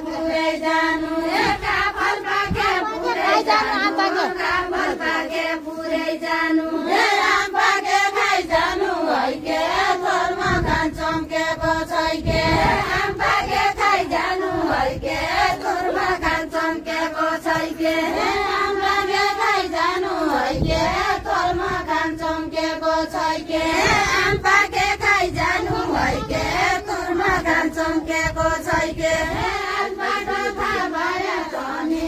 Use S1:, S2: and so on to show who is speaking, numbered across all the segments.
S1: पुरै जानु काफल पाके पुरै जानु काफल पाके पुरै जानु राम पाके खाइ जानु हैके धर्म खान चम्केको छैके राम पाके खाइ जानु हैके धर्म खान चम्केको छैके राम पाके खाइ जानु हैके धर्म खान चम्केको छैके राम पाके खाइ जानु हैके धर्म खान चम्केको छैके आजबाट थाहा पाए तनी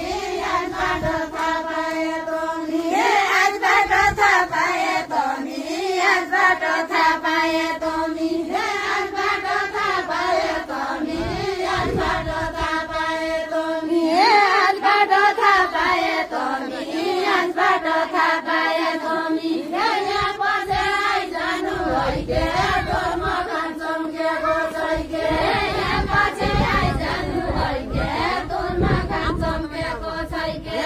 S1: आजबाट थाहा पाए तनी आजबाट थाहा पाए तनी आजबाट थाहा पाए तनी आजबाट थाहा पाए तनी आजबाट थाहा पाए तनी आजबाट थाहा पाए तनी आजबाट थाहा पाए तनी यहाँ पछि आइजानु हैके धर्म खान चम्केको छैके यहाँ पछि आइजानु हैके धर्म खान चम्केको छैके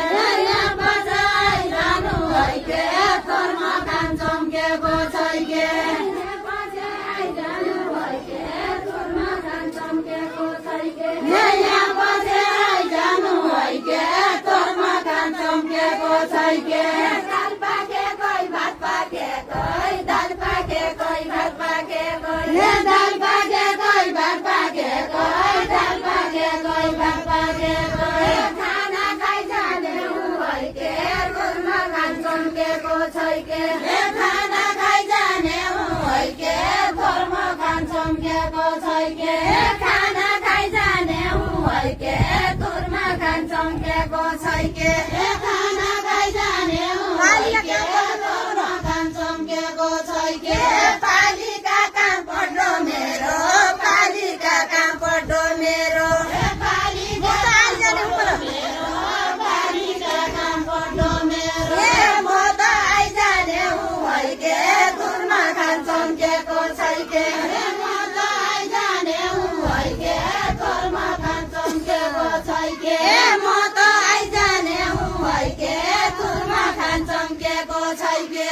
S1: यहाँ पछि आइजानु हैके धर्म खान चम्केको छैके यहाँ पछि आइजानु हैके धर्म खान चम्केको छैके यहाँ पछि आइजानु हैके धर्म खान चम्केको छैके दाल पाके कोही भात पाके कोही दाल पाके कोही भात पाके कोही दाल पाके कोही भात पाके कोही दाल पाके कोही भात पाके कोही खाना खाइ जाने हैके धर्म खान चम्केको छैके खाना खाइ जाने हैके धर्म खान चम्केको छैके खाना खाइ जाने हैके धर्म खान चम्केको छैके खाना खाइ जाने हैके धर्म खान चम्केको छैके पालिका काम पढ्नु मेरो पालिका काम पढ्नु मेरो पालिका काम पढ्नु मेरो म त आइजाने हैके धर्म खान चम्केको छैके म त आइजाने हैके धर्म खान चम्केको छैके म त आइजाने हैके धर्म खान चम्केको छैके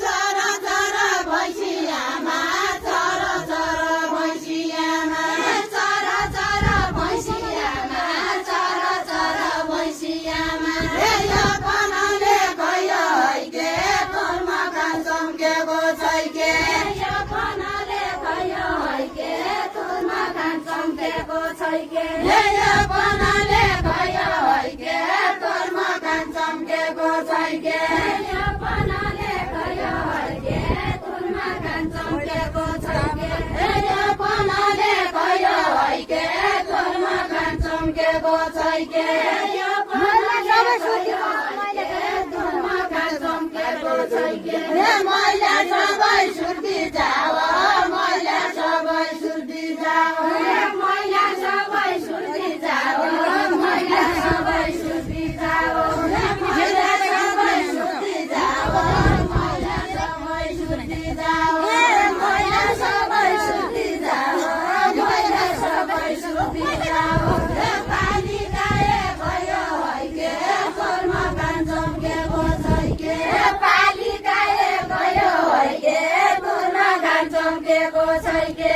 S1: चर चर भैँसियामा चर चर भैँसियामा चर चर भैँसियामा चर चर भैँसियामा यो बनाउले गयो हैके धर्म खान चम्केको छैके यो बनाउले गयो हैके धर्म खान चम्केको छैके यो बनाउले गयो हैके धर्म खान चम्केको छैके यो बनाउले गयो हैके धर्म खान चम्केको छैके यो बनाउले गयो हैके धर्म खान चम्केको छैके यो धर्म खान चम्केको छैके महिला सबै सुर्ती जाओ महिला सबै सुर्ती जाओ महिला सबै सुर्ती जाओ महिला सबै सुर्ती जाओ महिला सबै सुर्ती जाओ महिला सबै सुर्ती जाओ महिला सबै सुर्ती जाओ महिला सबै सुर्ती जाओ पालिकाए गयो हैके धर्म खान चम्केको छैके पालिकाए गयो हैके धर्म खान चम्केको छैके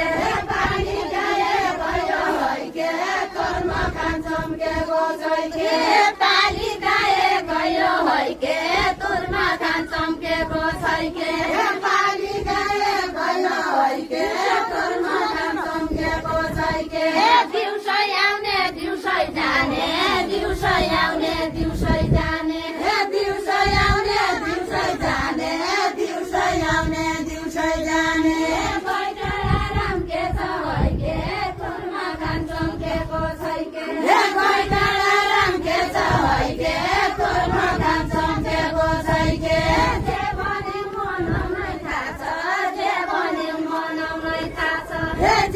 S1: पालिकाए गयो हैके धर्म खान चम्केको छैके पालिकाए गयो हैके धर्म खान चम्केको छैके पालिकाए गयो हैके धर्म खान चम्केको छैके दिउँसै आउने दिउँसै जाने दिउँसै आउने दिउँसै जाने दिउँसै आउने दिउँसै जाने दिउँसै आउने दिउँसै जाने राम के छ हैके धर्म खान चम्केको छैके राम के छ हैके धर्म खान चम्केको छैके जे भने मनाउनै थाहा छ जे भने मनाउनै थाहा छ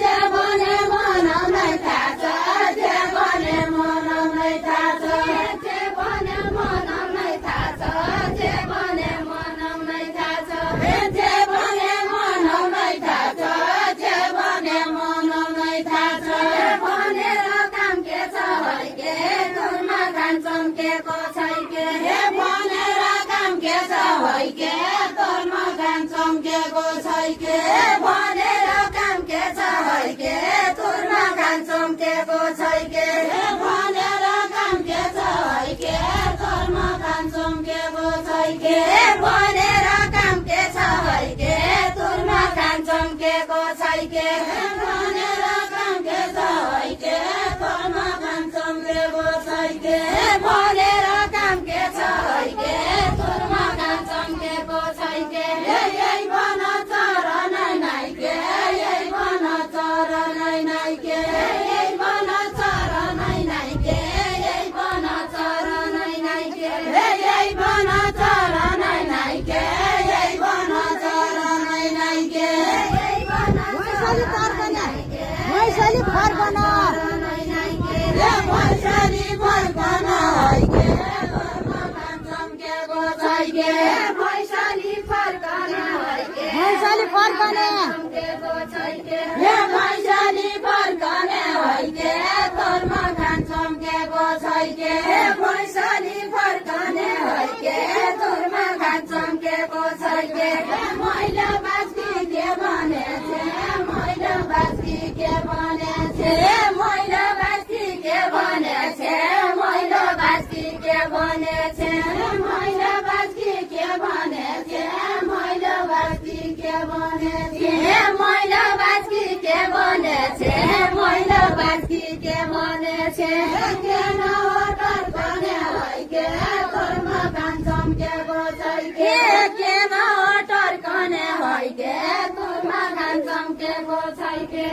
S1: जे भने मनाउनै थाहा छ जे भने मनाउनै थाहा छ जे भने मनाउनै थाहा छ जे भने मनाउनै थाहा छ जे भने मनाउनै थाहा छ जे भने मनाउनै थाहा छ भनेर काम के छ हैके धर्म खान चम्केको छैके भनेर काम के छ हैके धर्म खान चम्केको छैके भनेर काम के छ हैके धर्म खान चम्केको छैके भनेर काम के छ है के तोरमा खान चम्केको छैके भनेर काम के छ है के तोरमा खान चम्केको छैके यही बन चर नै नै के यही बन चर नै नै के यही बन चर नै नै के यही बन चर नै नै के यही बन चर नै नै के यही बन चर नै नै के यही बन
S2: वैशाली फर्कन वैशाली फर्कन
S1: वैशाली फर्कन है के तोरमा खान चम्केको छैके वैशाली फर्कन है के
S2: वैशाली फर्कन
S1: चम्केको छैके वैशाली फर्कन है के तोरमा खान चम्केको छैके वैशाली फर्कन है के तोरमा खान चम्केको छैके मैले बास्की के भनेथे मैले बास्की के भनेथे मैले बास्की के भनेथे मैले बास्की के भनेथे मैले बास्की के भनेथे मैले बास्की के भनेथे मैले बास्की के भनेथे मैले बास्की के भनेथे के नहोटर भने है के तोरमा खान चम्केको छैके के नहोटर कने है के तोरमा खान चम्केको छैके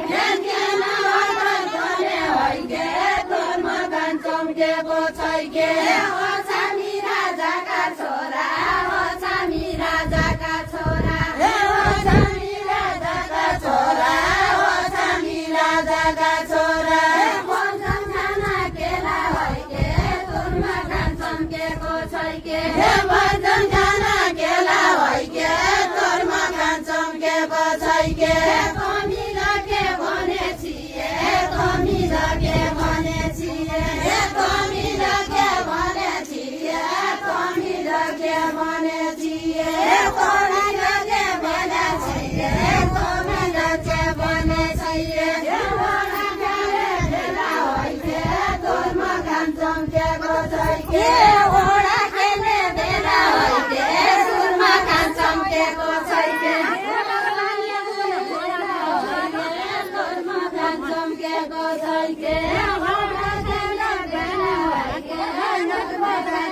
S1: के नहोटर कने है के तोरमा खान चम्केको छैके हो छामी राजाका छोरा हो छामी राजाका छोरा हो छामी राजाका छोरा हो छामी राजाका छोरा भन्छन् खाना केला है के तोरमा खान चम्केको छैके भन्छन् खाना केला है के तोरमा खान चम्केको छैके कमिला के भने छिए कमिला के भने छिए कमिला के भने छिए कमिला के भने छिए कमिला के भने छिए कमिला के भने छिए ओडा खेले बेला है के तोरमा खान चम्केको छैके ओडा खेले बेला है के तोरमा खान चम्केको छैके तोरमा खान चम्केको छैके ओडा खेले बेला है के तोरमा खान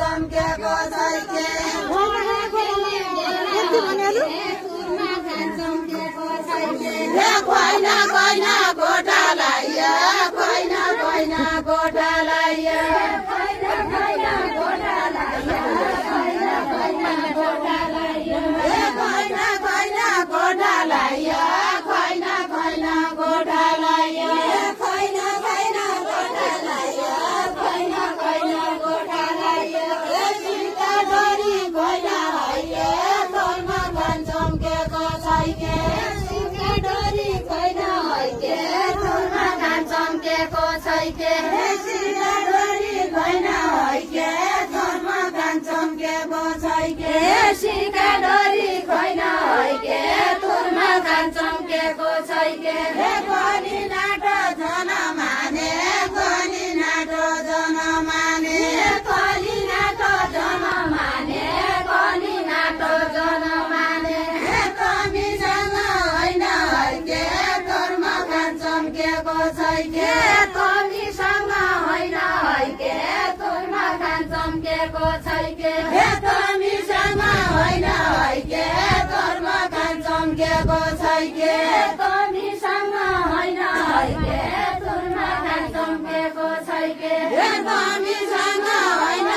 S1: चम्केको छैके चम्केको छैके खोइना खोइना गोठालाई खोइना खोइना गोठालाई खोइना खोइना गोठालाई खोइना खोइना गोठालाई खोइना खोइना गोठालाई खोइना खोइना गोठालाई खोइना खोइना गोठालाई खोइना खोइना गोठालाई सीता डोरी खोइना है तोरमा खान चम्केको छैके सीता डोरी खोइना है के तोरमा खान चम्केको छैके सीता डोरी खोइना है के तोरमा खान चम्केको छैके सीता डोरी खोइना है के तोरमा खान चम्केको छैके गनी नाटो जन माने गनी नाटो जन माने गनी नाटो जन माने गनी नाटो जन माने कमीसँग होइन है के तोरमा खान चम्केको छैके कमीसँग होइन है के तोरमा खान चम्केको छैके कमीसँग होइन है के तोरमा खान चम्केको छैके कमीसँग होइन है के तोरमा खान चम्केको छैके कमीसँग होइन